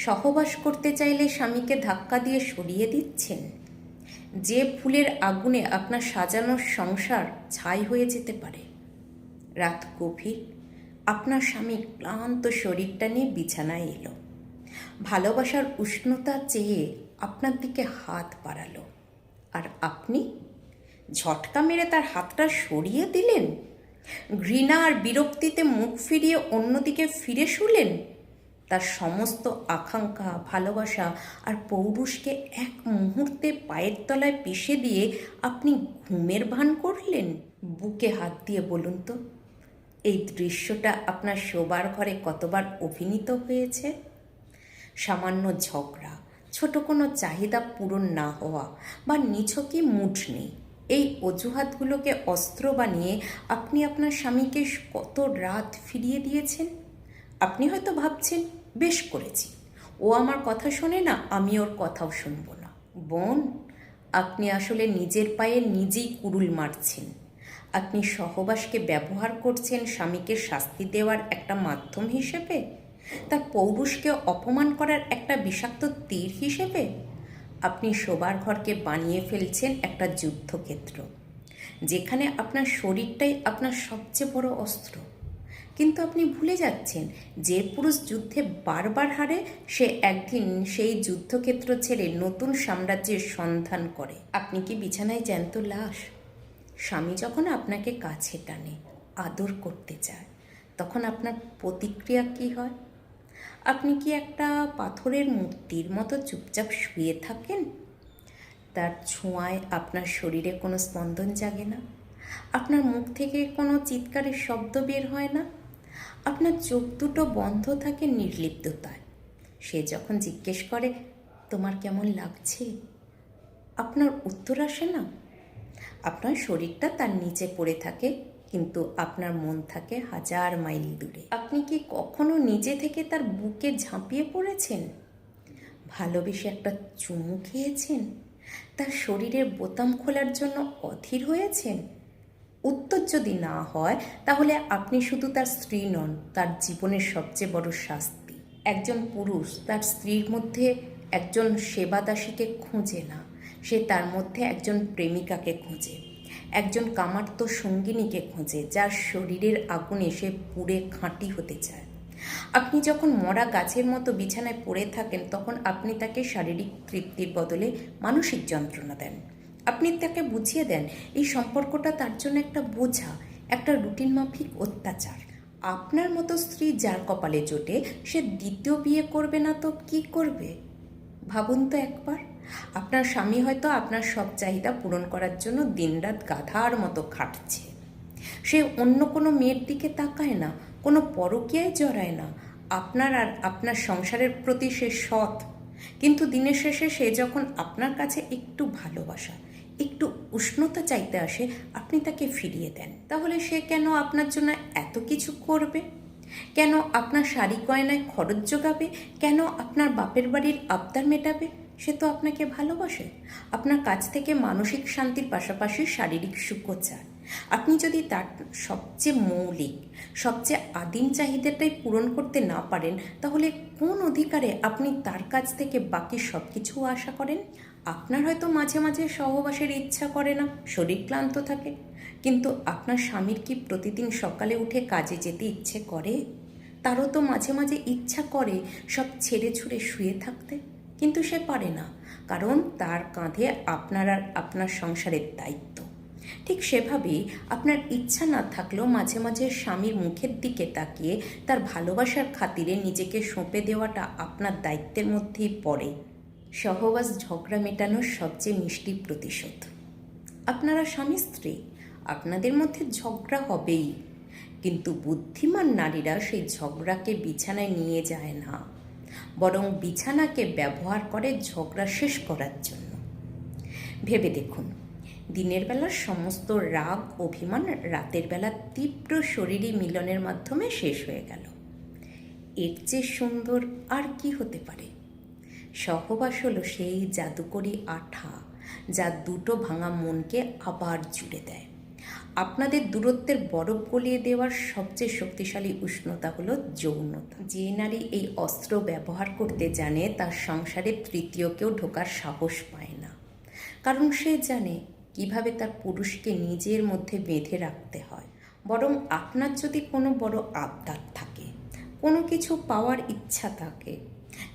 সহবাস করতে চাইলে স্বামীকে ধাক্কা দিয়ে সরিয়ে দিচ্ছেন। যে ফুলের আগুনে আপনার সাজানো সংসার ছাই হয়ে যেতে পারে। রাত গভীর, আপনার স্বামী ক্লান্ত শরীরটা নিয়ে বিছানায় এলো, ভালোবাসার উষ্ণতা চেয়ে আপনার দিকে হাত বাড়ালো, আর আপনি ঝটকা মেরে তার হাতটা সরিয়ে দিলেন। ঘৃণা আর বিরক্তিতে মুখ ফিরিয়ে অন্যদিকে ফিরে শুলেন। তার সমস্ত আকাঙ্ক্ষা, ভালোবাসা আর পৌরুষকে এক মুহূর্তে পায়ের তলায় পিষে দিয়ে আপনি ঘুমের ভান করলেন। বুকে হাত দিয়ে বলুন তো, এই দৃশ্যটা আপনার শোবার ঘরে কতবার অভিনীত হয়েছে? সামান্য ঝগড়া, ছোট কোনো চাহিদা পূরণ না হওয়া বা নিছকই মুড নেই, এই অজুহাতগুলোকে অস্ত্র বানিয়ে আপনি আপনার স্বামীকে কত রাত ফিরিয়ে দিয়েছেন। আপনি হয়তো ভাবছেন, বেশ করেছি, ও আমার কথা শোনে না, আমি ওর কথাও শুনবো না। বোন, আপনি আসলে নিজের পায়ে নিজেই কুড়ুল মারছেন। আপনি সহবাসকে ব্যবহার করছেন স্বামীকে শাস্তি দেওয়ার একটা মাধ্যম হিসেবে, তার পৌরুষকে অপমান করার একটা বিষাক্ত তীর হিসেবে। আপনি শোবার ঘরকে বানিয়ে ফেলছেন একটা যুদ্ধক্ষেত্র, যেখানে আপনার শরীরটাই আপনার সবচেয়ে বড় অস্ত্র। কিন্তু আপনি ভুলে যাচ্ছেন, যে পুরুষ যুদ্ধে বারবার হারে সে একদিন সেই যুদ্ধক্ষেত্র ছেড়ে নতুন সাম্রাজ্যের সন্ধান করে। আপনি কি বিছানায় জ্যান্ত লাশ? স্বামী যখন আপনাকে কাছে টানে, আদর করতে চায়, তখন আপনার প্রতিক্রিয়া কী হয়? আপনি কি একটা পাথরের মূর্তির মতো চুপচাপ শুয়ে থাকেন? তার ছোঁয়ায় আপনার শরীরে কোনো স্পন্দন জাগে না? আপনার মুখ থেকে কোনো চিৎকারের শব্দ বের হয় না? আপনার চোখ দুটো বন্ধ থাকে নির্লিপ্ততায়। সে যখন জিজ্ঞেস করে, তোমার কেমন লাগছে, আপনার উত্তর আসে না। আপনার শরীরটা তার নিচে পড়ে থাকে, কিন্তু আপনার মন থাকে হাজার মাইল দূরে। আপনি কি কখনো নিজে থেকে তার বুকে ঝাঁপিয়ে পড়েছেন? ভালোবেসে একটা চুমু খেয়েছেন? তার শরীরের বোতাম খোলার জন্য অধীর হয়েছেন? উত্তর যদি না হয়, তাহলে আপনি শুধু তার স্ত্রী নন, তার জীবনের সবচেয়ে বড় শাস্তি। একজন পুরুষ তার স্ত্রীর মধ্যে একজন সেবাদাসীকে খোঁজে না, সে তার মধ্যে একজন প্রেমিকাকে খোঁজে, একজন কামার্ত সঙ্গিনীকে খোঁজে, যার শরীরের আগুনে সে পুড়ে খাঁটি হতে চায়। আপনি যখন মরা গাছের মতো বিছানায় পড়ে থাকেন, তখন আপনি তাকে শারীরিক তৃপ্তির বদলে মানসিক যন্ত্রণা দেন। আপনি তাকে বুঝিয়ে দেন এই সম্পর্কটা তার জন্য একটা বোঝা, একটা রুটিন মাফিক অত্যাচার। আপনার মতো স্ত্রী যার কপালে জোটে, সে দ্বিতীয় বিয়ে করবে না তো কি করবে? ভাবুন তো একবার। আপনার স্বামী হয়তো আপনার সব চাহিদা পূরণ করার জন্য দিনরাত গাধার মতো খাটছে। সে অন্য কোনো মেয়ের দিকে তাকায় না, কোনো পরকীয়ায় জড়ায় না। আপনার আর আপনার সংসারের প্রতি সে সৎ, কিন্তু দিনের শেষে সে যখন আপনার কাছে একটু ভালোবাসা, একটু উষ্ণতা চাইতে আসে, আপনি তাকে ফিরিয়ে দেন। তাহলে সে কেন আপনার জন্য এত কিছু করবে? কেন আপনার শাড়ি গয়নায় খরচ জোগাবে? কেন আপনার বাপের বাড়ির আবদার মেটাবে? সে তো আপনাকে ভালোবাসে, আপনার কাছ থেকে মানসিক শান্তির পাশাপাশি শারীরিক সুখও চায়। আপনি যদি তার সবচেয়ে মৌলিক, সবচেয়ে আদিম চাহিদাটাই পূরণ করতে না পারেন, তাহলে কোন অধিকারে আপনি তার কাছ থেকে বাকি সব কিছু আশা করেন? আপনার হয়তো মাঝে মাঝে সহবাসের ইচ্ছা করে না, শরীর ক্লান্ত থাকে, কিন্তু আপনার স্বামীর কি প্রতিদিন সকালে উঠে কাজে যেতে ইচ্ছে করে? তারও তো মাঝে মাঝে ইচ্ছা করে সব ছেড়ে ছুড়ে শুয়ে থাকতে, কিন্তু সে পারে না, কারণ তার কাঁধে আপনার আর আপনার সংসারের দায়িত্ব। ঠিক সেভাবেই আপনার ইচ্ছা না থাকলেও মাঝে মাঝে স্বামীর মুখের দিকে তাকিয়ে তার ভালোবাসার খাতিরে নিজেকে সঁপে দেওয়াটা আপনার দায়িত্বের মধ্যেই পড়ে। সহবাস ঝগড়া মেটানোর সবচেয়ে মিষ্টি প্রতিশোধ। আপনারা স্বামী স্ত্রী, আপনাদের মধ্যে ঝগড়া হবেই, কিন্তু বুদ্ধিমান নারীরা সেই ঝগড়াকে বিছানায় নিয়ে যায় না, বরং বিছানাকে ব্যবহার করে ঝগড়া শেষ করার জন্য। ভেবে দেখুন, দিনের বেলার সমস্ত রাগ অভিমান রাতের বেলা তীব্র শরীরী মিলনের মাধ্যমে শেষ হয়ে গেল। এর চেয়ে সুন্দর আর কি হতে পারে? সহবাস হলো সেই জাদুকরী আঠা, যা দুটো ভাঙা মনকে আবার জুড়ে দেয়। আপনাদের দূরত্বের বরফ গলিয়ে দেওয়ার সবচেয়ে শক্তিশালী উষ্ণতা হলো যৌনতা। যে নারী এই অস্ত্র ব্যবহার করতে জানে তার সংসারে তৃতীয় কেউ ঢোকার সাহস পায় না, কারণ সে জানে কিভাবে তার পুরুষকে নিজের মধ্যে বেঁধে রাখতে হয়। বরং আপনার যদি কোনো বড় আবদার থাকে, কোনো কিছু পাওয়ার ইচ্ছা থাকে,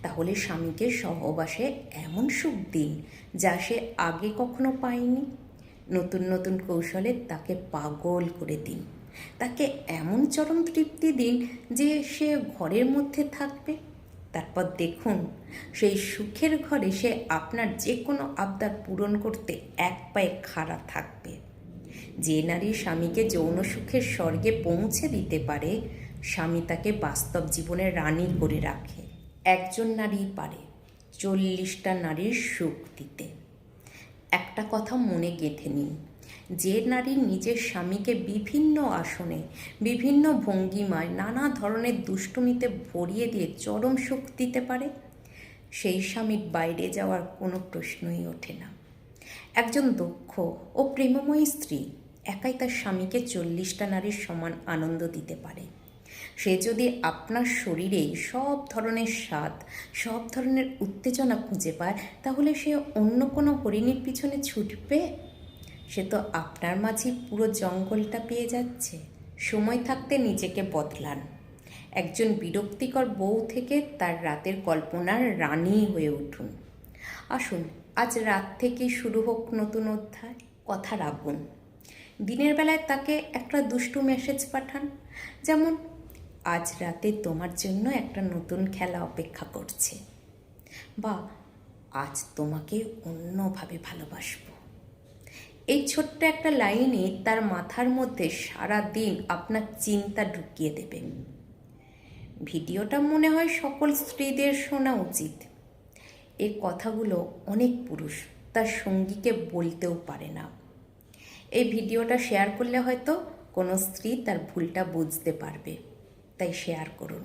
তাহলে স্বামীকে সহবাসে এমন সুখ দিন যা সে আগে কখনো পায়নি। নতুন নতুন কৌশলে তাকে পাগল করে দিন, তাকে এমন চরম তৃপ্তি দিন যে সে ঘরের মধ্যে থাকবে। তারপর দেখুন সেই সুখের ঘরে সে আপনার যে কোনো আবদার পূরণ করতে এক পায়ে খাড়া থাকবে। যে নারী স্বামীকে যৌন সুখের স্বর্গে পৌঁছে দিতে পারে, স্বামী তাকে বাস্তব জীবনের রানী করে রাখে। একজন নারী পারে 40টা নারীর সুখ দিতে। একটা কথা মনে গেঁথে নিন, যে নারী নিজের স্বামীকে বিভিন্ন আসনে, বিভিন্ন ভঙ্গিমায়, নানা ধরনের দুষ্টুমিতে ভরিয়ে দিয়ে চরম সুখ দিতে পারে, সেই স্বামীর বাইরে যাওয়ার কোনো প্রশ্নই ওঠে না। একজন দক্ষ ও প্রেমময়ী স্ত্রী একাই তার স্বামীকে 40টা নারীর সমান আনন্দ দিতে পারে। সে যদি আপনার শরীরেই সব ধরনের স্বাদ, সব ধরনের উত্তেজনা খুঁজে পায়, তাহলে সে অন্য কোনো হরিণীর পিছনে ছুটবে? সে তো আপনার মাঝেই পুরো জঙ্গলটা পেয়ে যাচ্ছে। সময় থাকতে নিজেকে বদলান। একজন বিরক্তিকর বউ থেকে তার রাতের কল্পনার রানী হয়ে উঠুন। আসুন, আজ রাত থেকেই শুরু হোক নতুন অধ্যায়। কথা রাখুন। দিনের বেলায় তাকে একটা দুষ্টু মেসেজ পাঠান, যেমন আজ রাতে তোমার জন্য একটা নতুন খেলা অপেক্ষা করছে, বা আজ তোমাকে অন্যভাবে ভালোবাসবো। এই ছোট্ট একটা লাইনে তার মাথার মধ্যে সারা দিন আপনার চিন্তা ঢুকিয়ে দেবে। ভিডিওটা মনে হয় সকল স্ত্রীদের শোনা উচিত। এই কথাগুলো অনেক পুরুষ তার সঙ্গীকে বলতেও পারে না। এই ভিডিওটা শেয়ার করলে হয়তো কোনো স্ত্রী তার ভুলটা বুঝতে পারবে, তাই শেয়ার করুন।